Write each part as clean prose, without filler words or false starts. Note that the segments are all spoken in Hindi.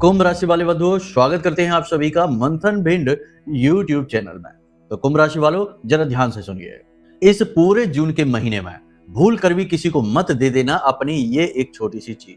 कुंभ राशि वाले बंधुओं, स्वागत करते हैं आप सभी का मंथन भिंड यूट्यूब चैनल में। तो कुंभ राशि वालों, जरा ध्यान से सुनिए। इस पूरे जून के महीने में भूल कर भी किसी को मत दे देना अपनी ये एक छोटी सी चीज।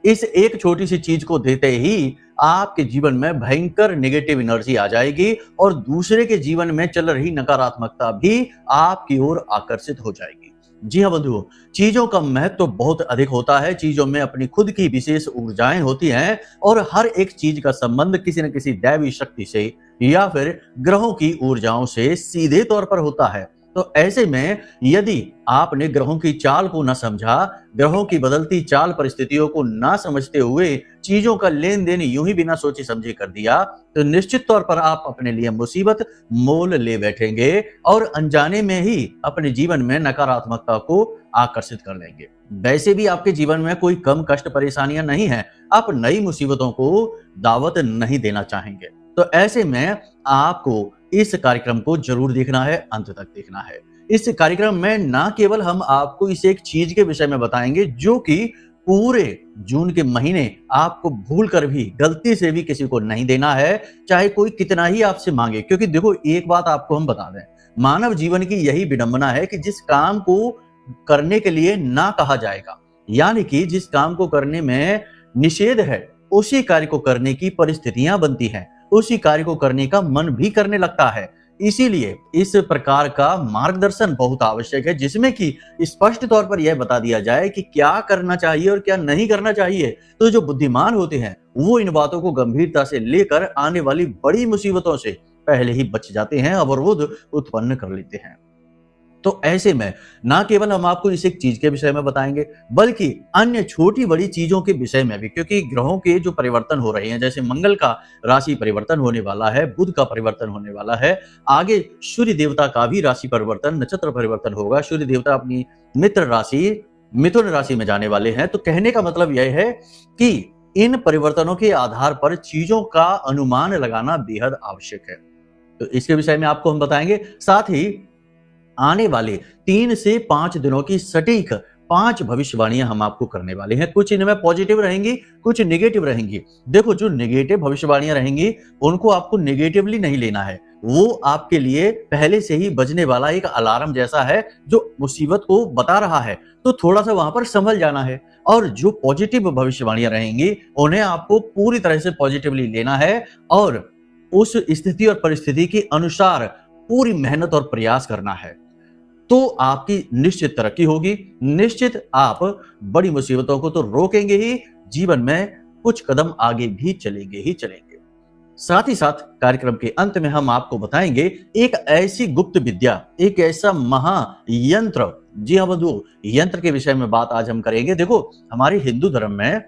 इस एक छोटी सी चीज को देते ही आपके जीवन में भयंकर नेगेटिव एनर्जी आ जाएगी और दूसरे के जीवन में चल रही नकारात्मकता भी आपकी ओर आकर्षित हो जाएगी। जी हाँ बंधुओं, चीजों का महत्व तो बहुत अधिक होता है। चीजों में अपनी खुद की विशेष ऊर्जाएं होती हैं और हर एक चीज का संबंध किसी न किसी दैवी शक्ति से या फिर ग्रहों की ऊर्जाओं से सीधे तौर पर होता है। तो ऐसे में यदि आपने ग्रहों की चाल को न समझा, ग्रहों की बदलती चाल परिस्थितियों को ना समझते हुए चीजों का लेन देन यूं ही बिना सोचे समझे कर दिया, तो निश्चित तौर पर आप अपने लिए मुसीबत मोल ले बैठेंगे और अनजाने में ही अपने जीवन में नकारात्मकता को आकर्षित कर लेंगे। वैसे भी आपके जीवन में कोई कम कष्ट परेशानियां नहीं है, आप नई मुसीबतों को दावत नहीं देना चाहेंगे। तो ऐसे में आपको इस कार्यक्रम को जरूर देखना है, अंत तक देखना है। इस कार्यक्रम में ना केवल हम आपको इस एक चीज के विषय में बताएंगे जो कि पूरे जून के महीने आपको भूल कर भी, गलती से भी किसी को नहीं देना है, चाहे कोई कितना ही आपसे मांगे। क्योंकि देखो, एक बात आपको हम बता दें, मानव जीवन की यही विडंबना है कि जिस काम को करने के लिए ना कहा जाएगा, यानी कि जिस काम को करने में निषेध है, उसी कार्य को करने की परिस्थितियां बनती हैं, उसी कार्य को करने का मन भी करने लगता है। इसीलिए इस प्रकार का मार्गदर्शन बहुत आवश्यक है, जिसमें कि स्पष्ट तौर पर यह बता दिया जाए कि क्या करना चाहिए और क्या नहीं करना चाहिए। तो जो बुद्धिमान होते हैं वो इन बातों को गंभीरता से लेकर आने वाली बड़ी मुसीबतों से पहले ही बच जाते हैं, अवरोध उत्पन्न कर लेते हैं। तो ऐसे में ना केवल हम आपको इस एक चीज के विषय में बताएंगे, बल्कि अन्य छोटी बड़ी चीजों के विषय में भी। क्योंकि ग्रहों के जो परिवर्तन हो रहे हैं, जैसे मंगल का राशि परिवर्तन होने वाला है, बुध का परिवर्तन होने वाला है, आगे सूर्य देवता का भी राशि परिवर्तन, नक्षत्र परिवर्तन होगा। सूर्य देवता अपनी मित्र राशि मिथुन राशि में जाने वाले हैं। तो कहने का मतलब यह है कि इन परिवर्तनों के आधार पर चीजों का अनुमान लगाना बेहद आवश्यक है। तो इसके विषय में आपको हम बताएंगे। साथ ही आने वाले 3 से 5 दिनों की सटीक 5 भविष्यवाणियां हम आपको करने वाले हैं। कुछ इनमें पॉजिटिव रहेंगी, कुछ नेगेटिव रहेंगी। देखो, जो नेगेटिव भविष्यवाणियां रहेंगी उनको आपको नेगेटिवली नहीं लेना है, वो आपके लिए पहले से ही बजने वाला एक अलार्म जैसा है जो मुसीबत को बता रहा है। तो थोड़ा सा वहां पर संभल जाना है। और जो पॉजिटिव भविष्यवाणियां रहेंगी उन्हें आपको पूरी तरह से पॉजिटिवली लेना है और उस स्थिति और परिस्थिति के अनुसार पूरी मेहनत और प्रयास करना है। तो आपकी निश्चित तरक्की होगी, निश्चित आप बड़ी मुसीबतों को तो रोकेंगे ही, जीवन में कुछ कदम आगे भी चलेंगे ही चलेंगे। साथ ही साथ कार्यक्रम के अंत में हम आपको बताएंगे एक ऐसी गुप्त विद्या, एक ऐसा महायंत्र। जी हाँ बंधुओं, यंत्र के विषय में बात आज हम करेंगे। देखो, हमारे हिंदू धर्म में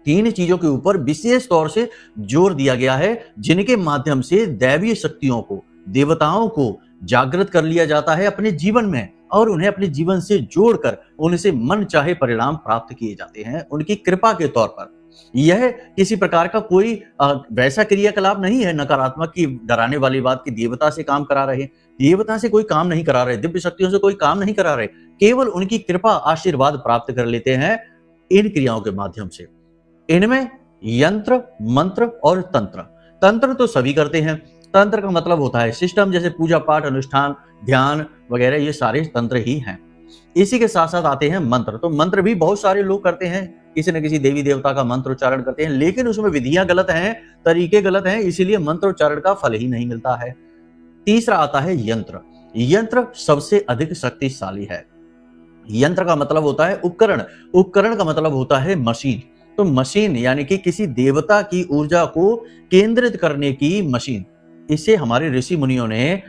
3 चीजों के ऊपर विशेष तौर से जोर दिया गया है, जिनके माध्यम से दैवीय शक्तियों को, देवताओं को जागृत कर लिया जाता है अपने जीवन में और उन्हें अपने जीवन से जोड़कर उनसे मन चाहे परिणाम प्राप्त किए जाते हैं उनकी कृपा के तौर पर। यह किसी प्रकार का कोई वैसा क्रियाकलाप नहीं है नकारात्मक की डराने वाली बात की देवता से काम करा रहे, देवता से कोई काम नहीं करा रहे, दिव्य शक्तियों से कोई काम नहीं करा रहे, केवल उनकी कृपा आशीर्वाद प्राप्त कर लेते हैं इन क्रियाओं के माध्यम से। इनमें यंत्र, मंत्र और तंत्र। तंत्र तो सभी करते हैं। तंत्र का मतलब होता है सिस्टम, जैसे पूजा पाठ, अनुष्ठान, ध्यान वगैरह, ये सारे तंत्र ही हैं। इसी के साथ साथ आते हैं मंत्र। तो मंत्र भी बहुत सारे लोग करते हैं, किसी न किसी देवी देवता का मंत्र उच्चारण करते हैं, लेकिन उसमें विधियां गलत हैं, तरीके गलत हैं, इसीलिए मंत्र उच्चारण का फल ही नहीं मिलता है। तीसरा आता है यंत्र। यंत्र सबसे अधिक शक्तिशाली है। यंत्र का मतलब होता है उपकरण, उपकरण का मतलब होता है मशीन। तो मशीन यानी कि किसी देवता की ऊर्जा को केंद्रित करने की मशीन। इसे हमारे ऋषि मुनियों ने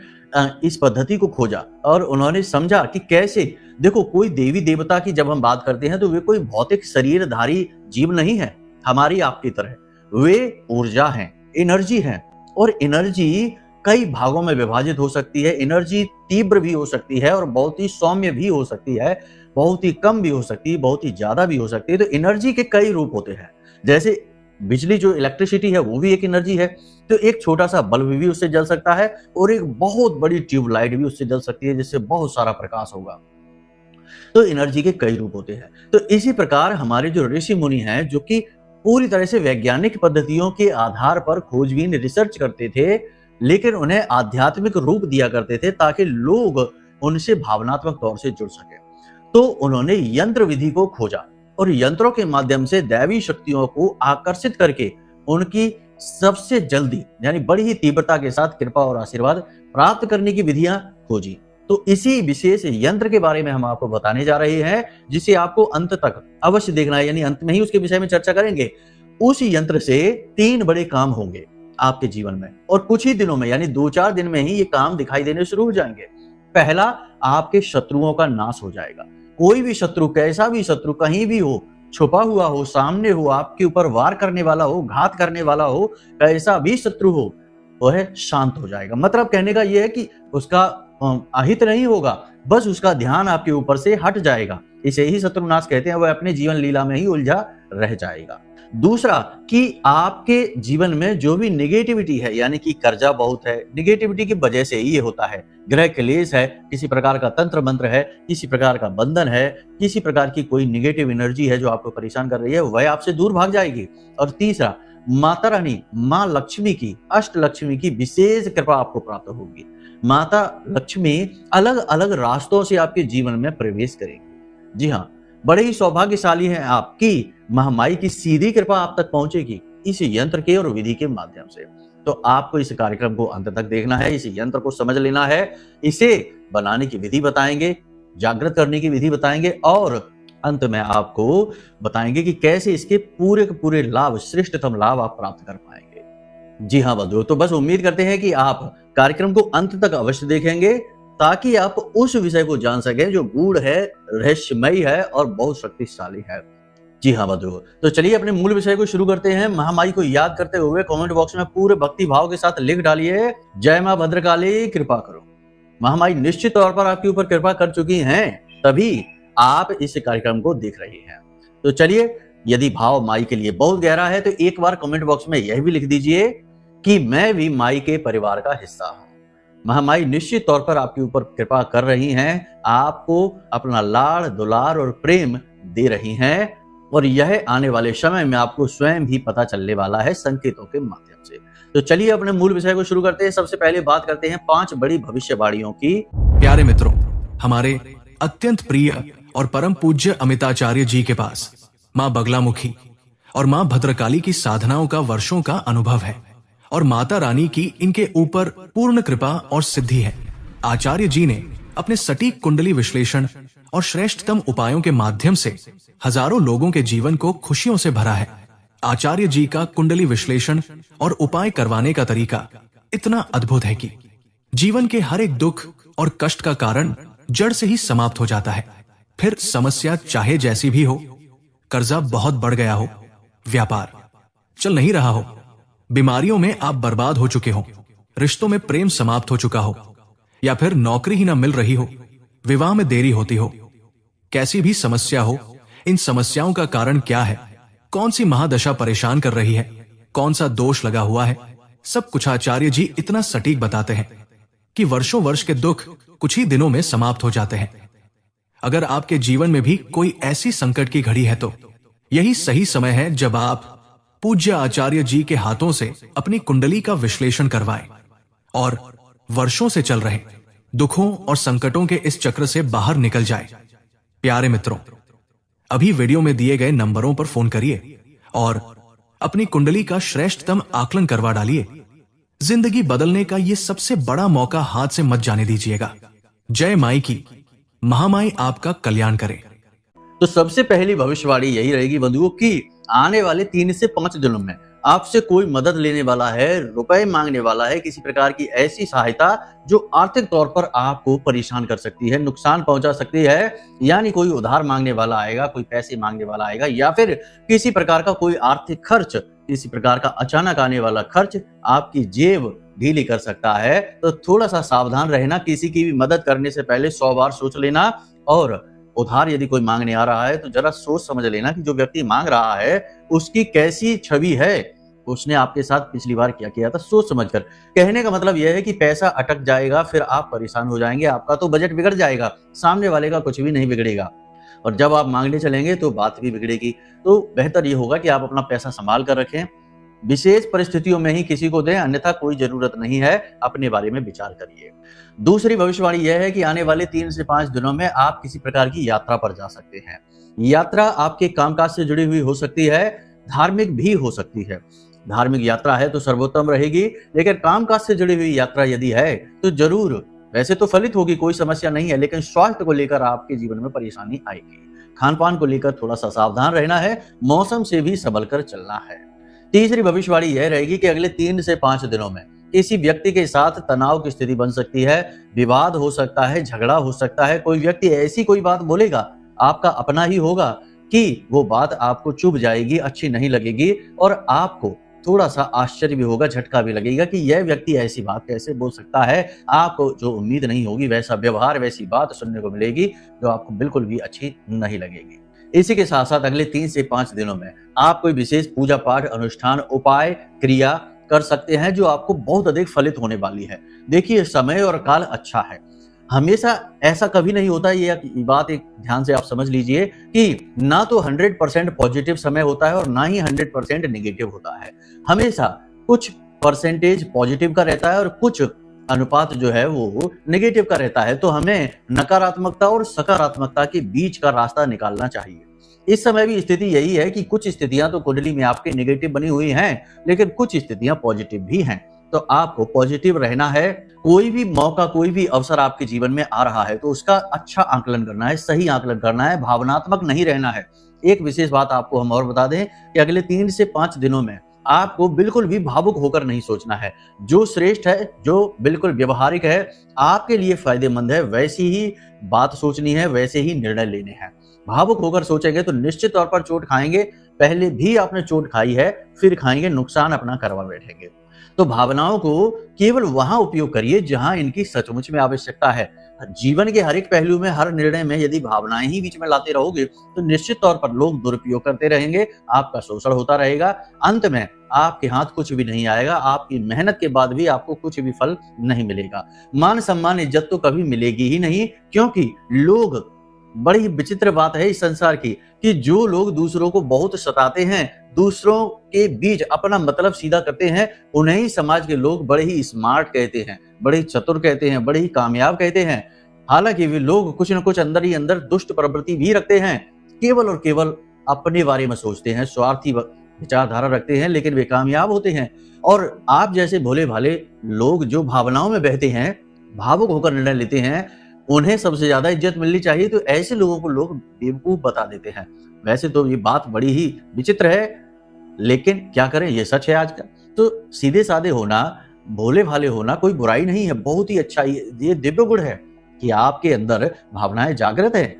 इस पद्धति को खोजा और उन्होंने समझा कि कैसे। देखो, कोई देवी देवता की जब हम बात करते हैं तो वे कोई भौतिक शरीरधारी जीव नहीं है हमारी आपकी तरह, वे ऊर्जा हैं, एनर्जी हैं। और एनर्जी कई भागों में विभाजित हो सकती है। एनर्जी तीव्र भी हो सकती है और बहुत ही सौम्य भी हो सकती है, बहुत ही कम भी हो सकती है, बहुत ही ज्यादा भी हो सकती है। तो एनर्जी के कई रूप होते हैं। जैसे बिजली, जो इलेक्ट्रिसिटी है, वो भी एक एनर्जी है। तो एक छोटा सा बल्ब भी उससे जल सकता है और एक बहुत बड़ी ट्यूबलाइट भी उससे जल सकती है, जिससे बहुत सारा प्रकाश होगा। तो एनर्जी के कई रूप होते हैं। तो इसी प्रकार हमारे जो ऋषि मुनि हैं, जो कि पूरी तरह से वैज्ञानिक पद्धतियों के आधार पर खोजबीन रिसर्च करते थे, लेकिन उन्हें आध्यात्मिक रूप दिया करते थे ताकि लोग उनसे भावनात्मक तौर से जुड़ सके। तो उन्होंने यंत्र विधि को खोजा और यंत्रों के माध्यम से दैवी शक्तियों को आकर्षित करके उनकी सबसे जल्दी यानी बड़ी ही तीव्रता के साथ कृपा और आशीर्वाद प्राप्त करने की विधियां खोजी। तो इसी विशेष यंत्र के बारे में हम आपको बताने जा रहे हैं, जिसे आपको अंत तक अवश्य देखना है, यानी अंत में ही उसके विषय में चर्चा करेंगे। उस यंत्र से 3 बड़े काम होंगे आपके जीवन में और कुछ ही दिनों में यानी 2-4 दिन में ही ये काम दिखाई देने शुरू हो जाएंगे। पहला, आपके शत्रुओं का नाश हो जाएगा। कोई भी शत्रु, कैसा भी शत्रु, कहीं भी हो, छुपा हुआ हो, सामने हो, आपके ऊपर वार करने वाला हो, घात करने वाला हो, कैसा भी शत्रु हो, वह शांत हो जाएगा। मतलब कहने का यह है कि उसका अहित नहीं होगा, बस उसका ध्यान आपके ऊपर से हट जाएगा। इसे ही शत्रुनाश कहते हैं। वह अपने जीवन लीला में ही उलझा रह जाएगा। दूसरा, कि आपके जीवन में जो भी निगेटिविटी है, यानी कि कर्जा बहुत है, निगेटिविटी की वजह से ही ये होता है। ग्रह क्लेश है, किसी प्रकार का तंत्र मंत्र है, किसी प्रकार का बंधन है, किसी प्रकार की कोई निगेटिव एनर्जी है जो आपको परेशान कर रही है, वह आपसे दूर भाग जाएगी। और तीसरा, माता रानी माँ लक्ष्मी की, अष्ट लक्ष्मी की विशेष कृपा आपको प्राप्त होगी। माता लक्ष्मी अलग अलग रास्तों से आपके जीवन में प्रवेश करेगी। जी हाँ, बड़े ही सौभाग्यशाली हैं आपकी महामाई की सीधी कृपा आप तक पहुंचेगी इस यंत्र के और विधि के माध्यम से। तो आपको इस कार्यक्रम को अंत तक देखना है, इस यंत्र को समझ लेना है, इसे बनाने की विधि बताएंगे, जागृत करने की विधि बताएंगे और अंत में आपको बताएंगे कि कैसे इसके पूरे के पूरे लाभ, श्रेष्ठतम लाभ आप प्राप्त कर पाएंगे। जी हाँ बंधुओं, तो बस उम्मीद करते हैं कि आप कार्यक्रम को अंत तक अवश्य देखेंगे ताकि आप उस विषय को जान सकें जो गूढ़ है, रहस्यमयी है और बहुत शक्तिशाली है। जी हाँ बंधुओं, तो चलिए अपने मूल विषय को शुरू करते हैं। महामाई को याद करते हुए कमेंट बॉक्स में पूरे भक्ति भाव के साथ लिख डालिए, जय मां भद्रकाली कृपा करो। महामाई निश्चित तौर पर आपके ऊपर कृपा कर चुकी हैं, तभी आप इस कार्यक्रम को देख रहे हैं। तो चलिए, यदि भाव माई के लिए बहुत गहरा है तो एक बार कमेंट बॉक्स में यह भी लिख दीजिए कि मैं भी माई के परिवार का हिस्सा हूं। महामाई निश्चित तौर पर आपके ऊपर कृपा कर रही हैं, आपको अपना लाड़, दुलार और प्रेम दे रही हैं और यह आने वाले समय में आपको स्वयं ही पता चलने वाला है संकेतों के माध्यम से। तो चलिए अपने मूल विषय को शुरू करते हैं। सबसे पहले बात करते हैं 5 बड़ी भविष्यवाणियों की। प्यारे मित्रों, हमारे अत्यंत प्रिय और परम पूज्य अमिताचार्य जी के पास माँ बगलामुखी और माँ भद्रकाली की साधनाओं का वर्षों का अनुभव है और माता रानी की इनके ऊपर पूर्ण कृपा और सिद्धि है। आचार्य जी ने अपने सटीक कुंडली विश्लेषण और श्रेष्ठतम उपायों के माध्यम से हजारों लोगों के जीवन को खुशियों से भरा है। आचार्य जी का कुंडली विश्लेषण और उपाय करवाने का तरीका इतना अद्भुत है कि जीवन के हर एक दुख और कष्ट का कारण जड़ से ही समाप्त हो जाता है। फिर समस्या चाहे जैसी भी हो, कर्जा बहुत बढ़ गया हो, व्यापार चल नहीं रहा हो, बीमारियों में आप बर्बाद हो चुके हो, रिश्तों में प्रेम समाप्त हो चुका हो या फिर नौकरी ही ना मिल रही हो, विवाह में देरी होती हो, कैसी भी समस्या हो, इन समस्याओं का कारण क्या है, कौन सी महादशा परेशान कर रही है, कौन सा दोष लगा हुआ है, सब कुछ आचार्य जी इतना सटीक बताते हैं कि वर्षों वर्ष के दुख कुछ ही दिनों में समाप्त हो जाते हैं। अगर आपके जीवन में भी कोई ऐसी संकट की घड़ी है तो यही सही समय है जब आप पूज्य आचार्य जी के हाथों से अपनी कुंडली का विश्लेषण करवाएं और वर्षों से चल रहे दुखों और संकटों के इस चक्र से बाहर निकल जाए। प्यारे मित्रों, अभी वीडियो में दिए गए नंबरों पर फोन करिए और अपनी कुंडली का श्रेष्ठतम आकलन करवा डालिए। जिंदगी बदलने का ये सबसे बड़ा मौका हाथ से मत जाने दीजिएगा। जय माई की, महामाई आपका कल्याण करे। तो सबसे पहली भविष्यवाणी यही रहेगी बंधुओं कि आने वाले 3 से 5 दिनों में आपसे कोई मदद लेने वाला है, रुपए मांगने वाला है, किसी प्रकार की ऐसी सहायता जो आर्थिक तौर पर आपको परेशान कर सकती है, नुकसान पहुंचा सकती है। यानी कोई उधार मांगने वाला आएगा, कोई पैसे मांगने वाला आएगा या फिर किसी प्रकार का कोई आर्थिक खर्च, किसी प्रकार का अचानक आने वाला खर्च आपकी जेब ढीली कर सकता है। तो थोड़ा सा सावधान रहना, किसी की भी मदद करने से पहले 100 बार सोच लेना और उधार यदि कोई मांगने आ रहा है तो जरा सोच समझ लेना कि जो व्यक्ति मांग रहा है उसकी कैसी छवि है, उसने आपके साथ पिछली बार क्या किया था, सोच समझकर। कहने का मतलब यह है कि पैसा अटक जाएगा, फिर आप परेशान हो जाएंगे, आपका तो बजट बिगड़ जाएगा, सामने वाले का कुछ भी नहीं बिगड़ेगा। और जब आप मांगने चलेंगे तो बात भी बिगड़ेगी। तो बेहतर ये होगा कि आप अपना पैसा संभाल कर रखें, विशेष परिस्थितियों में ही किसी को दें, अन्यथा कोई जरूरत नहीं है, अपने बारे में विचार करिए। दूसरी भविष्यवाणी यह है कि आने वाले 3 से 5 दिनों में आप किसी प्रकार की यात्रा पर जा सकते हैं। यात्रा आपके कामकाज से जुड़ी हुई हो सकती है, धार्मिक भी हो सकती है। धार्मिक यात्रा है तो सर्वोत्तम रहेगी, लेकिन कामकाज से जुड़ी हुई यात्रा यदि है तो जरूर वैसे तो फलित होगी, कोई समस्या नहीं है, लेकिन स्वास्थ्य को लेकर आपके जीवन में परेशानी आएगी। खान पान को लेकर थोड़ा सा सावधान रहना है, मौसम से भी संभल कर चलना है। तीसरी भविष्यवाणी यह रहेगी कि अगले 3 से 5 दिनों में किसी व्यक्ति के साथ तनाव की स्थिति बन सकती है, विवाद हो सकता है, झगड़ा हो सकता है। कोई व्यक्ति ऐसी कोई बात बोलेगा, आपका अपना ही होगा, कि वो बात आपको चुभ जाएगी, अच्छी नहीं लगेगी और आपको थोड़ा सा आश्चर्य भी होगा, झटका भी लगेगा कि यह व्यक्ति ऐसी बात कैसे बोल सकता है। आपको जो उम्मीद नहीं होगी वैसा व्यवहार, वैसी बात सुनने को मिलेगी जो आपको बिल्कुल भी अच्छी नहीं लगेगी। इसी के साथ साथ अगले 3 से 5 दिनों में आप कोई विशेष पूजा पाठ, अनुष्ठान, उपाय, क्रिया कर सकते हैं जो आपको बहुत अधिक फलित होने वाली है। देखिए, समय और काल अच्छा है। हमेशा ऐसा कभी नहीं होता, ये बात एक ध्यान से आप समझ लीजिए कि ना तो 100% पॉजिटिव समय होता है और ना ही 100% नेगेटिव होता है। हमेशा कुछ परसेंटेज पॉजिटिव का रहता है और कुछ अनुपात जो है वो नेगेटिव का रहता है। तो हमें नकारात्मकता और सकारात्मकता के बीच का रास्ता निकालना चाहिए। इस समय भी स्थिति यही है कि कुछ स्थितियां तो कुंडली में आपके नेगेटिव बनी हुई हैं, लेकिन कुछ स्थितियां पॉजिटिव भी हैं। तो आपको पॉजिटिव रहना है। कोई भी मौका, कोई भी अवसर आपके जीवन में आ रहा है तो उसका अच्छा आकलन करना है, सही आकलन करना है, भावनात्मक नहीं रहना है। एक विशेष बात आपको हम और बता दें कि अगले 3 से 5 दिनों में आपको बिल्कुल भी भावुक होकर नहीं सोचना है। जो श्रेष्ठ है, जो बिल्कुल व्यवहारिक है, आपके लिए फायदेमंद है, वैसी ही बात सोचनी है, वैसे ही निर्णय लेने हैं। भावुक होकर सोचेंगे तो निश्चित तौर पर चोट खाएंगे। पहले भी आपने चोट खाई है, फिर खाएंगे, नुकसान अपना करवा बैठेंगे। तो भावनाओं को केवल वहां उपयोग करिए जहां इनकी सचमुच में आवश्यकता है। जीवन के हर एक पहलू में, हर निर्णय में यदि भावनाएं ही बीच में लाते रहोगे तो निश्चित तौर पर लोग दुरुपयोग करते रहेंगे, आपका शोषण होता रहेगा। अंत में आपके हाथ कुछ भी नहीं आएगा, आपकी मेहनत के बाद भी आपको कुछ भी फल नहीं मिलेगा। मान सम्मान, इज्जत तो कभी मिलेगी ही नहीं, क्योंकि लोग, बड़ी विचित्र बात है इस संसार की कि जो लोग दूसरों को बहुत सताते हैं, दूसरों के बीच अपना मतलब सीधा करते हैं, उन्हें ही समाज के लोग बड़े ही स्मार्ट कहते हैं, बड़े ही चतुर कहते हैं, बड़े ही कामयाब कहते हैं। हालांकि वे लोग कुछ न कुछ अंदर ही अंदर दुष्ट प्रवृत्ति भी रखते हैं, केवल और केवल अपने बारे में सोचते हैं, स्वार्थी विचारधारा रखते हैं, लेकिन वे कामयाब होते हैं। और आप जैसे भोले भाले लोग जो भावनाओं में बहते हैं, भावुक होकर निर्णय लेते हैं, उन्हें सबसे ज्यादा इज्जत मिलनी चाहिए। तो ऐसे लोगों को लोग बेवकूफ बता देते हैं। वैसे तो ये बात बड़ी ही विचित्र है, लेकिन क्या करें, ये सच है आज का। तो सीधे साधे होना, भोले भाले होना कोई बुराई नहीं है, बहुत ही अच्छा। ये दिव्य गुण है कि आपके अंदर भावनाएं जागृत है।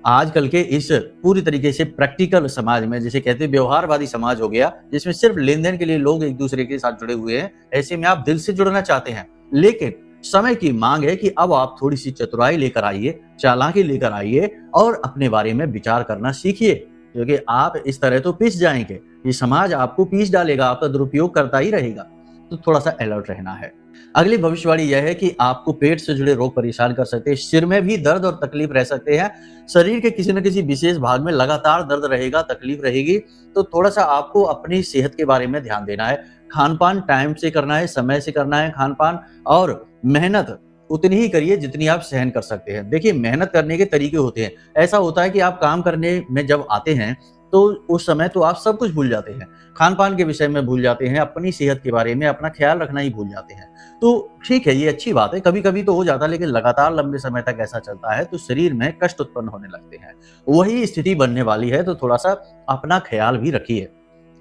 आजकल के इस पूरी तरीके से प्रैक्टिकल समाज में, जिसे कहते हैं व्यवहारवादी समाज हो गया, जिसमें सिर्फ लेन देन के लिए लोग एक दूसरे के साथ जुड़े हुए हैं, ऐसे में आप दिल से जुड़ना चाहते हैं, लेकिन समय की मांग है कि अब आप थोड़ी सी चतुराई लेकर आइए, चालाकी लेकर आइए और अपने बारे में विचार करना सीखिए, क्योंकि आप इस तरह तो पिस जाएंगे, ये समाज आपको पीस डालेगा, आपका दुरुपयोग करता ही रहेगा। तो थोड़ा सा अलर्ट रहना है। अगली भविष्यवाणी यह है कि आपको पेट से जुड़े रोग परेशान कर सकते हैं, सिर में भी दर्द और तकलीफ रह सकते हैं, शरीर के किसी न किसी विशेष भाग में लगातार दर्द रहेगा, तकलीफ रहेगी। तो थोड़ा सा आपको अपनी सेहत के बारे में ध्यान देना है। खान पान टाइम से करना है, समय से करना है खान पान, और मेहनत उतनी ही करिए जितनी आप सहन कर सकते हैं। देखिए, मेहनत करने के तरीके होते हैं। ऐसा होता है कि आप काम करने में जब आते हैं तो उस समय तो आप सब कुछ भूल जाते हैं, खान पान के विषय में भूल जाते हैं, अपनी सेहत के बारे में, अपना ख्याल रखना ही भूल जाते हैं। तो ठीक है, ये अच्छी बात है, कभी कभी तो हो जाता है, लेकिन लगातार लंबे समय तक ऐसा चलता है तो शरीर में कष्ट उत्पन्न होने लगते हैं। वही स्थिति बनने वाली है, तो थोड़ा सा अपना ख्याल भी रखिए।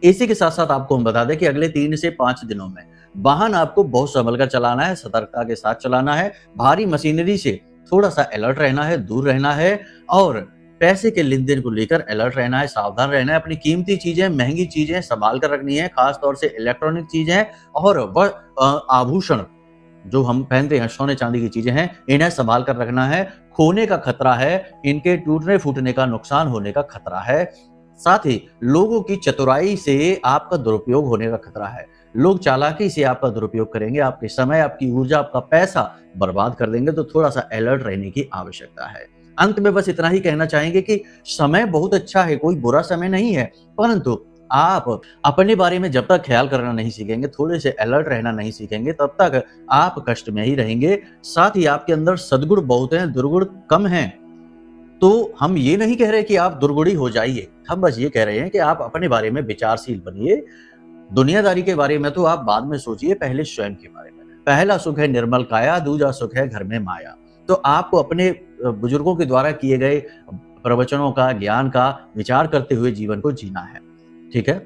इसी के साथ साथ आपको हम बता दें कि अगले 3 से 5 दिनों में वाहन आपको बहुत संभल कर चलाना है, सतर्कता के साथ चलाना है। भारी मशीनरी से थोड़ा सा अलर्ट रहना है, दूर रहना है, और पैसे के लेन देन को लेकर अलर्ट रहना है, सावधान रहना है। अपनी कीमती चीजें, महंगी चीजें संभाल कर रखनी है, खासतौर से इलेक्ट्रॉनिक चीजें और आभूषण जो हम पहनते हैं, सोने चांदी की चीजें हैं, इन्हें संभाल कर रखना है। खोने का खतरा है, इनके टूटने फूटने का, नुकसान होने का खतरा है। साथ ही लोगों की चतुराई से आपका दुरुपयोग होने का खतरा है। लोग चालाकी से आपका दुरुपयोग करेंगे, आपके समय, आपकी ऊर्जा, आपका पैसा बर्बाद कर देंगे। तो थोड़ा सा अलर्ट रहने की आवश्यकता है। अंत में बस इतना ही कहना चाहेंगे कि समय बहुत अच्छा है, कोई बुरा समय नहीं है, परंतु आप अपने बारे में जब तक ख्याल करना नहीं सीखेंगे, थोड़े से अलर्ट रहना नहीं सीखेंगे, तब तक आप कष्ट में ही रहेंगे। साथ ही आपके अंदर सद्गुण बहुत हैं, दुर्गुण कम हैं। तो हम ये नहीं कह रहे कि आप दुर्गुणी हो जाइए, हम बस ये कह रहे हैं कि आप अपने बारे में विचारशील बनिए। दुनियादारी के बारे में तो आप बाद में सोचिए, पहले स्वयं के बारे में। पहला सुख है निर्मल काया, दूजा सुख है घर में माया। तो आपको अपने बुजुर्गों के द्वारा किए गए प्रवचनों का, ज्ञान का विचार करते हुए जीवन को जीना है, ठीक है।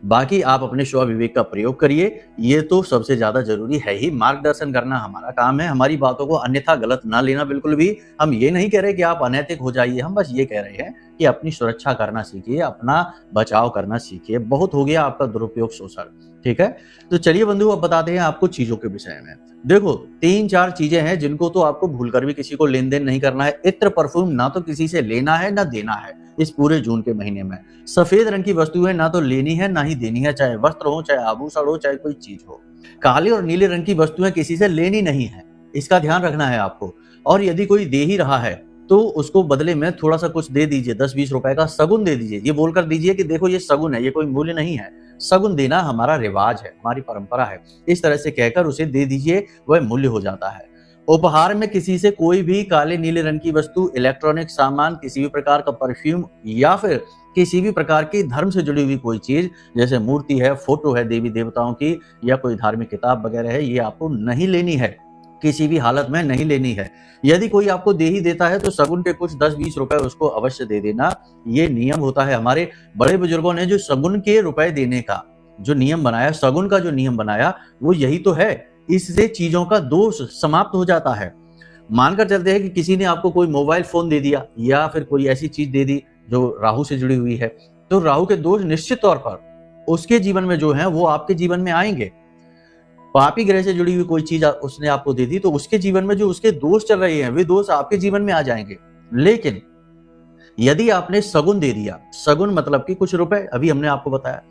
बाकी आप अपने स्व विवेक का प्रयोग करिए, ये तो सबसे ज्यादा जरूरी है ही। मार्गदर्शन करना हमारा काम है, हमारी बातों को अन्यथा गलत ना लेना बिल्कुल भी। हम ये नहीं कह रहे कि आप अनैतिक हो जाइए, हम बस ये कह रहे हैं कि अपनी सुरक्षा करना सीखिए, अपना बचाव करना सीखिए। बहुत हो गया आपका दुरुपयोग शोषण, ठीक है। तो चलिए बंधु, अब बताते हैं आपको चीजों के विषय में। देखो, 3-4 चीजें हैं जिनको तो आपको भूलकर भी किसी को लेन देन नहीं करना है। इत्र परफ्यूम ना तो किसी से लेना है ना देना है इस पूरे जून के महीने में। सफेद रंग की वस्तुएं ना तो लेनी है ना ही देनी है, चाहे वस्त्र हो, चाहे आभूषण हो, चाहे कोई चीज हो। काले और नीले रंग की वस्तुएं किसी से लेनी नहीं है, इसका ध्यान रखना है आपको। और यदि कोई दे ही रहा है तो उसको बदले में थोड़ा सा कुछ दे दीजिए, 10-20 रुपए का सगुन दे दीजिए। ये बोलकर दीजिए कि देखो ये सगुन है, ये कोई मूल्य नहीं है। सगुन देना हमारा रिवाज है, हमारी परंपरा है, इस तरह से कहकर उसे दे दीजिए, वह मूल्य हो जाता है। उपहार में किसी से कोई भी काले नीले रंग की वस्तु, इलेक्ट्रॉनिक सामान, किसी भी प्रकार का परफ्यूम या फिर किसी भी प्रकार की धर्म से जुड़ी हुई कोई चीज, जैसे मूर्ति है, फोटो है देवी देवताओं की या कोई धार्मिक किताब वगैरह है, ये आपको नहीं लेनी है, किसी भी हालत में नहीं लेनी है। यदि कोई आपको दे ही देता है तो सगुन के कुछ 10-20 रुपए उसको अवश्य दे देना, ये नियम होता है। हमारे बड़े बुजुर्गों ने जो सगुन के रुपए देने का जो नियम बनाया, सगुन का जो नियम बनाया, वो यही तो है। इससे चीजों का दोष समाप्त हो जाता है। मानकर चलते हैं कि किसी ने आपको कोई मोबाइल फोन दे दिया या फिर कोई ऐसी चीज दे दी जो राहु से जुड़ी हुई है, तो राहु के दोष निश्चित तौर पर उसके जीवन में जो है वो आपके जीवन में आएंगे। पापी ग्रह से जुड़ी हुई कोई चीज उसने आपको दे दी तो उसके जीवन में जो उसके दोष चल रहे हैं वे दोष आपके जीवन में आ जाएंगे। लेकिन यदि आपने सगुन दे दिया, सगुन मतलब कि कुछ रुपए, अभी हमने आपको बताया,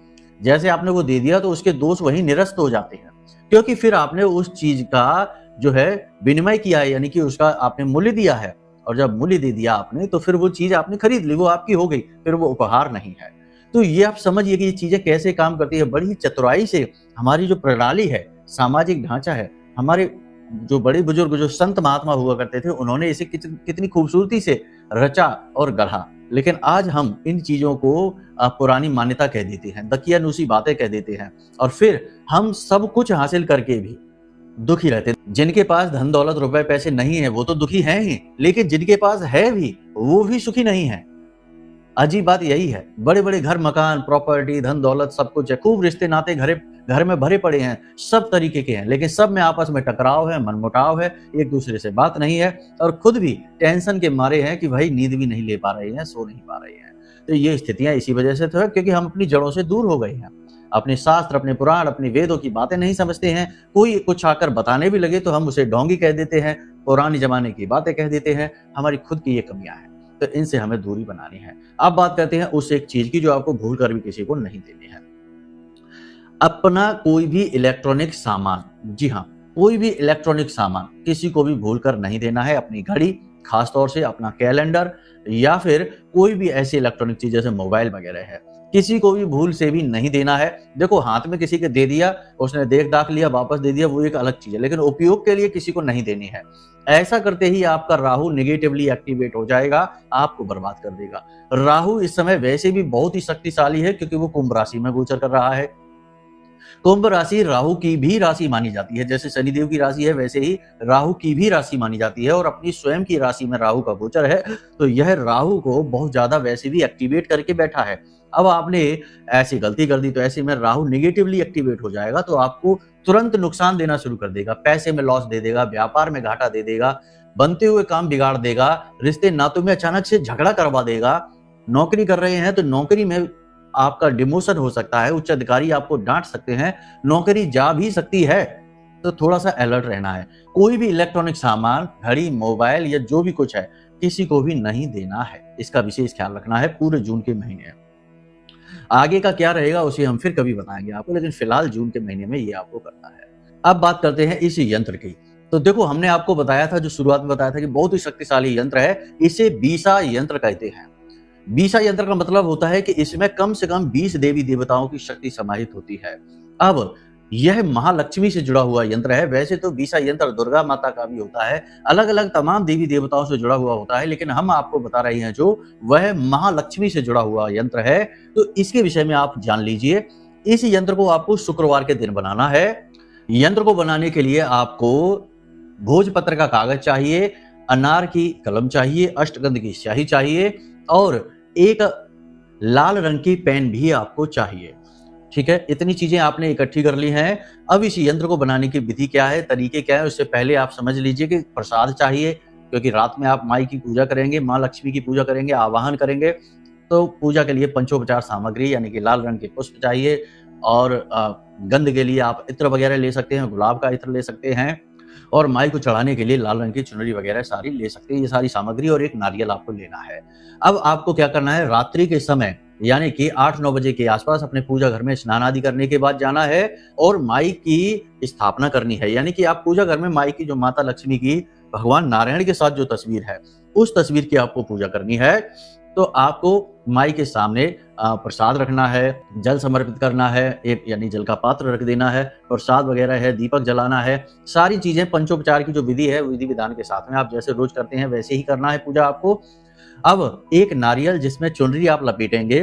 जैसे आपने वो दे दिया तो उसके दोष वहीं निरस्त हो जाते हैं, क्योंकि फिर आपने उस चीज का जो है विनिमय किया है, यानी कि उसका आपने मूल्य दिया है। और जब मूल्य दे दिया आपने तो फिर वो चीज आपने खरीद ली, वो आपकी हो गई, फिर वो उपहार नहीं है। तो ये आप समझिए कि ये चीजें कैसे काम करती है। बड़ी चतुराई से हमारी जो प्रणाली है, सामाजिक ढांचा है, हमारे जो बड़े बुजुर्ग जो संत महात्मा हुआ करते थे, उन्होंने इसे कितनी खूबसूरती से रचा और गढ़ा। लेकिन आज हम इन चीजों को पुरानी मान्यता कह देते हैं, दकियानूसी बातें कह देते हैं, और फिर हम सब कुछ हासिल करके भी दुखी रहते हैं। जिनके पास धन दौलत रुपए पैसे नहीं है वो तो दुखी हैं ही, लेकिन जिनके पास है भी वो भी सुखी नहीं है। अजीब बात यही है। बड़े बड़े घर मकान, प्रॉपर्टी, धन दौलत सब कुछ है, खूब रिश्ते नाते घर में भरे पड़े हैं, सब तरीके के हैं, लेकिन सब में आपस में टकराव है, मनमुटाव है, एक दूसरे से बात नहीं है, और खुद भी टेंशन के मारे हैं कि भाई नींद भी नहीं ले पा रहे हैं, सो नहीं पा रहे हैं। तो ये स्थितियां इसी वजह से तो है क्योंकि हम अपनी जड़ों से दूर हो गए हैं। अपने शास्त्र, अपने पुराण, अपने वेदों की बातें नहीं समझते हैं। कोई कुछ आकर बताने भी लगे तो हम उसे ढोंगी कह देते हैं, पुरानी जमाने की बातें कह देते हैं। हमारी खुद की ये कमियां हैं, तो इनसे हमें दूरी बनानी है। अब बात करते हैं उस एक चीज की जो आपको भूल कर भी किसी को नहीं देनी है। अपना कोई भी इलेक्ट्रॉनिक सामान, जी हाँ, कोई भी इलेक्ट्रॉनिक सामान किसी को भी भूल कर नहीं देना है। अपनी घड़ी, खासतौर से अपना कैलेंडर, या फिर कोई भी ऐसी इलेक्ट्रॉनिक चीज जैसे मोबाइल वगैरह है, किसी को भी भूल से भी नहीं देना है। देखो, हाथ में किसी के दे दिया, उसने देख दाख लिया, वापस दे दिया, वो एक अलग चीज है, लेकिन उपयोग के लिए किसी को नहीं देनी है। ऐसा करते ही आपका राहु नेगेटिवली एक्टिवेट हो जाएगा, आपको बर्बाद कर देगा। राहु इस समय वैसे भी बहुत ही शक्तिशाली है क्योंकि वो कुंभ राशि में गोचर कर रहा है। कुंभ राशि राहु की भी राशि मानी जाती है, जैसे शनिदेव की राशि है वैसे ही राहु की भी राशि मानी जाती है, और अपनी स्वयं की राशि में राहु का गोचर है, तो यह राहु को बहुत ज्यादा वैसे भी एक्टिवेट करके बैठा है। अब आपने ऐसी गलती कर दी तो ऐसे में राहु नेगेटिवली एक्टिवेट हो जाएगा, तो आपको तुरंत नुकसान देना शुरू कर देगा, पैसे में लॉस दे देगा, व्यापार में घाटा दे देगा, बनते हुए काम बिगाड़ देगा, रिश्ते नातों में अचानक से झगड़ा करवा देगा। नौकरी कर रहे हैं तो नौकरी में आपका डिमोशन हो सकता है, उच्च अधिकारी आपको डांट सकते हैं, नौकरी जा भी सकती है, तो थोड़ा सा अलर्ट रहना है। कोई भी इलेक्ट्रॉनिक सामान, घड़ी, मोबाइल या जो भी कुछ है, किसी को भी नहीं देना है, इसका विशेष ख्याल रखना है पूरे जून के महीने। आगे का क्या रहेगा उसे हम फिर कभी बताएंगे आपको, लेकिन फिलहाल जून के महीने में ये आपको करना है। अब बात करते हैं इस यंत्र की। तो देखो, हमने आपको बताया था, जो शुरुआत में बताया था कि बहुत ही शक्तिशाली यंत्र है, इसे बीसा यंत्र कहते हैं। बीसा यंत्र का मतलब होता है कि इसमें कम से कम 20 देवी देवताओं की शक्ति समाहित होती है। अब यह महालक्ष्मी से जुड़ा हुआ यंत्र है। वैसे तो बीसा यंत्र दुर्गा माता का भी होता है, अलग अलग तमाम देवी देवताओं से जुड़ा हुआ होता है, लेकिन हम आपको बता रहे हैं जो वह महालक्ष्मी से जुड़ा हुआ यंत्र है। तो इसके विषय में आप जान लीजिए। इस यंत्र को आपको शुक्रवार के दिन बनाना है। यंत्र को बनाने के लिए आपको भोजपत्र का कागज चाहिए, अनार की कलम चाहिए, अष्टगंध की स्याही चाहिए और एक लाल रंग की पेन भी आपको चाहिए। ठीक है, इतनी चीजें आपने इकट्ठी कर ली हैं। अब इस यंत्र को बनाने की विधि क्या है, तरीके क्या है, उससे पहले आप समझ लीजिए कि प्रसाद चाहिए, क्योंकि रात में आप माई की पूजा करेंगे, माँ लक्ष्मी की पूजा करेंगे, आवाहन करेंगे। तो पूजा के लिए पंचोपचार सामग्री यानी कि लाल रंग के पुष्प चाहिए और गंध के लिए आप इत्र वगैरह ले सकते हैं, गुलाब का इत्र ले सकते हैं और माई को चढ़ाने के लिए लाल रंग की चुनरी वगैरह सारी ले सकते हैं। ये सारी सामग्री और एक नारियल आपको लेना है। अब आपको क्या करना है, रात्रि के समय यानी कि 8-9 बजे के आसपास अपने पूजा घर में स्नान आदि करने के बाद जाना है और माई की स्थापना करनी है। यानी कि आप पूजा घर में माई की, जो माता लक्ष्मी की भगवान नारायण के साथ जो तस्वीर है, उस तस्वीर की आपको पूजा करनी है। तो आपको माई के सामने प्रसाद रखना है, जल समर्पित करना है, एक यानी जल का पात्र रख देना है, प्रसाद वगैरह है, दीपक जलाना है। सारी चीजें पंचोपचार की जो विधि है, विधि विधान के साथ में आप जैसे रोज करते हैं वैसे ही करना है पूजा आपको। अब एक नारियल जिसमें चुनरी आप लपेटेंगे,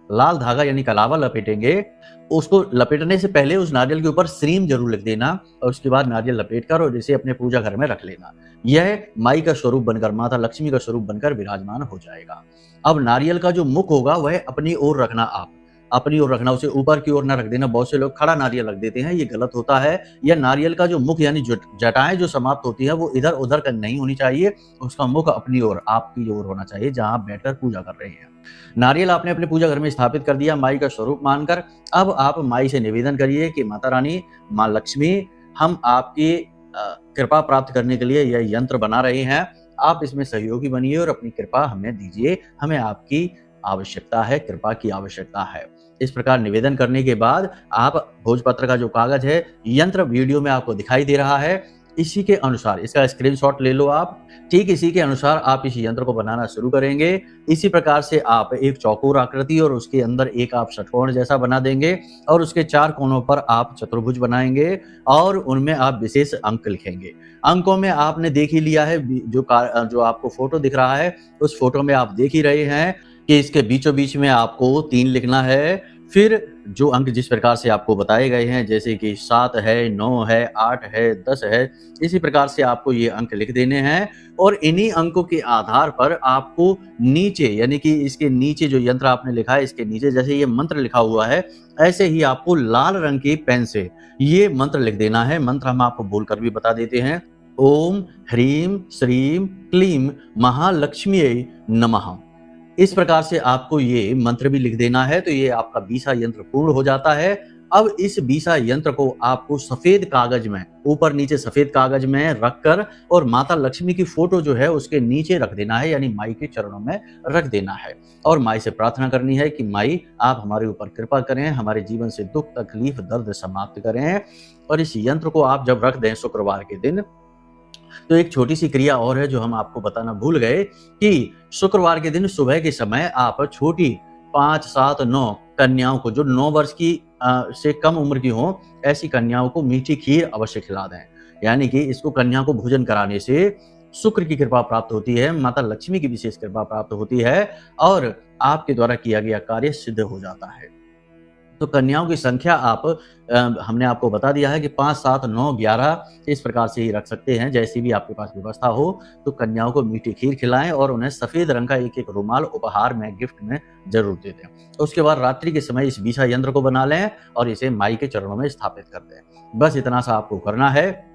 लाल धागा यानी कलावा लपेटेंगे, उसको लपेटने से पहले उस नारियल के ऊपर श्रीम जरूर लिख देना और उसके बाद नारियल लपेटकर और इसे अपने पूजा घर में रख लेना। यह माई का स्वरूप बनकर, माता लक्ष्मी का स्वरूप बनकर विराजमान हो जाएगा। अब नारियल का जो मुख होगा वह अपनी ओर रखना, आप अपनी ओर रखना, उसे ऊपर की ओर ना रख देना। बहुत से लोग खड़ा नारियल रख देते हैं, ये गलत होता है। यह नारियल का जो मुख यानी जटाएं जो समाप्त होती है वो इधर उधर का नहीं होनी चाहिए, उसका मुख अपनी ओर, आपकी ओर होना चाहिए जहां आप बैठकर पूजा कर रहे हैं। नारियल आपने अपने पूजा घर में स्थापित कर दिया माई का स्वरूप मानकर। अब आप माई से निवेदन करिए कि माता रानी, माँ लक्ष्मी, हम आपकी कृपा प्राप्त करने के लिए यह यंत्र बना रहे हैं, आप इसमें सहयोगी बनिए और अपनी कृपा हमें दीजिए, हमें आपकी आवश्यकता है, कृपा की आवश्यकता है। इस प्रकार निवेदन करने के बाद आप भोजपत्र का जो कागज है, यंत्र वीडियो में आपको दिखाई दे रहा है, इसी के अनुसार इसका स्क्रीनशॉट ले लो आप। ठीक इसी के अनुसार आप इस यंत्र को बनाना शुरू करेंगे। इसी प्रकार से आप एक चौकोर आकृति और उसके अंदर एक आप षटकोण जैसा बना देंगे और उसके 4 कोनों पर आप चतुर्भुज बनाएंगे और उनमें आप विशेष अंक लिखेंगे। अंकों में आपने देख ही लिया है, जो आपको फोटो दिख रहा है, उस फोटो में आप देख ही रहे हैं कि इसके बीचों बीच में आपको 3 लिखना है। फिर जो अंक जिस प्रकार से आपको बताए गए हैं, जैसे कि 7 है, 9 है, 8 है, 10 है, इसी प्रकार से आपको ये अंक लिख देने हैं और इन्हीं अंकों के आधार पर आपको नीचे, यानी कि इसके नीचे जो यंत्र आपने लिखा है, इसके नीचे जैसे ये मंत्र लिखा हुआ है, ऐसे ही आपको लाल रंग की पेन से ये मंत्र लिख देना है। मंत्र हम आपको बोलकर भी बता देते हैं। ओम ह्रीम श्रीम क्लीम महालक्ष्मी नमः। इस प्रकार से आपको ये मंत्र भी लिख देना है। तो ये आपका बीसा यंत्र पूर्ण हो जाता है। अब इस बीसा यंत्र को आपको सफेद कागज में, ऊपर नीचे सफेद कागज में रखकर और माता लक्ष्मी की फोटो जो है उसके नीचे रख देना है, यानी माई के चरणों में रख देना है और माई से प्रार्थना करनी है कि माई आप हमारे ऊपर कृपा करें, हमारे जीवन से दुख तकलीफ दर्द समाप्त करें। और इस यंत्र को आप जब रख दें शुक्रवार के दिन, तो एक छोटी सी क्रिया और है जो हम आपको बताना भूल गए कि शुक्रवार के दिन सुबह के समय आप छोटी 5, 7, 9 कन्याओं को, जो 9 वर्ष की से कम उम्र की हो, ऐसी कन्याओं को मीठी खीर अवश्य खिला दें। यानी कि इसको कन्या को भोजन कराने से शुक्र की कृपा प्राप्त होती है, माता लक्ष्मी की विशेष कृपा प्राप्त होती है और आपके द्वारा किया गया कार्य सिद्ध हो जाता है। तो कन्याओं की संख्या आप हमने आपको बता दिया है कि 5, 7, 9, 11 इस प्रकार से ही रख सकते हैं, जैसी भी आपके पास व्यवस्था हो। तो कन्याओं को मीठी खीर खिलाएं और उन्हें सफेद रंग का एक रुमाल उपहार में, गिफ्ट में जरूर दे दें। उसके बाद रात्रि के समय इस बीसा यंत्र को बना लें और इसे माई के चरणों में स्थापित कर दें। बस इतना सा आपको करना है,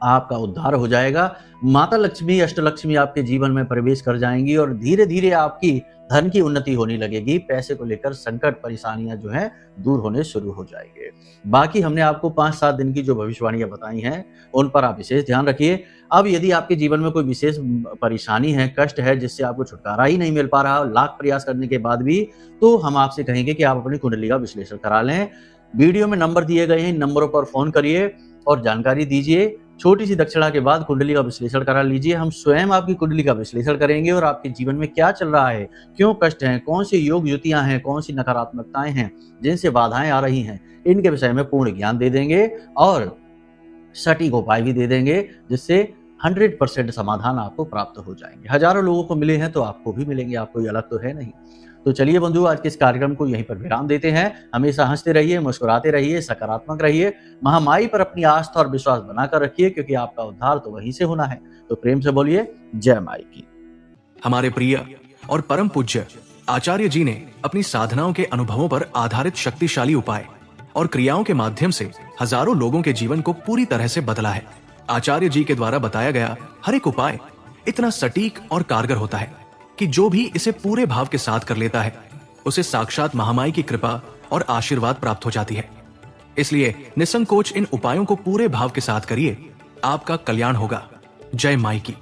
आपका उद्धार हो जाएगा। माता लक्ष्मी, अष्टलक्ष्मी आपके जीवन में प्रवेश कर जाएंगी और धीरे धीरे आपकी धन की उन्नति होने लगेगी। पैसे को लेकर संकट परेशानियां जो हैं दूर होने शुरू हो जाएंगे। बाकी हमने आपको 5-7 दिन की जो भविष्यवाणियां बताई हैं, उन पर आप विशेष ध्यान रखिए। अब यदि आपके जीवन में कोई विशेष परेशानी है, कष्ट है, जिससे आपको छुटकारा ही नहीं मिल पा रहा, लाख प्रयास करने के बाद भी, तो हम आपसे कहेंगे कि आप अपनी कुंडली का विश्लेषण करा लें। वीडियो में नंबर दिए गए हैं, इन नंबरों पर फोन करिए और जानकारी दीजिए। छोटी सी दक्षिणा के बाद कुंडली का विश्लेषण करा लीजिए। हम स्वयं आपकी कुंडली का विश्लेषण करेंगे और आपके जीवन में क्या चल रहा है, क्यों कष्ट हैं, कौन सी योग युतियां हैं, कौन सी नकारात्मकताएं हैं जिनसे बाधाएं आ रही हैं, इनके विषय में पूर्ण ज्ञान दे देंगे और सटीक उपाय भी दे देंगे, जिससे 100% समाधान आपको प्राप्त हो जाएंगे। हजारों लोगों को मिले हैं तो आपको भी मिलेंगे, आप कोई अलग तो है नहीं। तो चलिए बंधु, आज के इस कार्यक्रम को यहीं पर विराम देते हैं। हमेशा हंसते रहिए, मुस्कुराते रहिए, सकारात्मक रहिए, महामाई पर अपनी आस्था और विश्वास बनाकर रखिए, क्योंकि आपका उद्धार तो वहीं से होना है। तो प्रेम से बोलिए जय माई की। हमारे प्रिय और परम पूज्य आचार्य जी ने अपनी साधनाओं के अनुभवों पर आधारित शक्तिशाली उपाय और क्रियाओं के माध्यम से हजारों लोगों के जीवन को पूरी तरह से बदला है। आचार्य जी के द्वारा बताया गया हर एक उपाय इतना सटीक और कारगर होता है कि जो भी इसे पूरे भाव के साथ कर लेता है, उसे साक्षात महामाई की कृपा और आशीर्वाद प्राप्त हो जाती है। इसलिए निसंकोच इन उपायों को पूरे भाव के साथ करिए, आपका कल्याण होगा। जय माई की।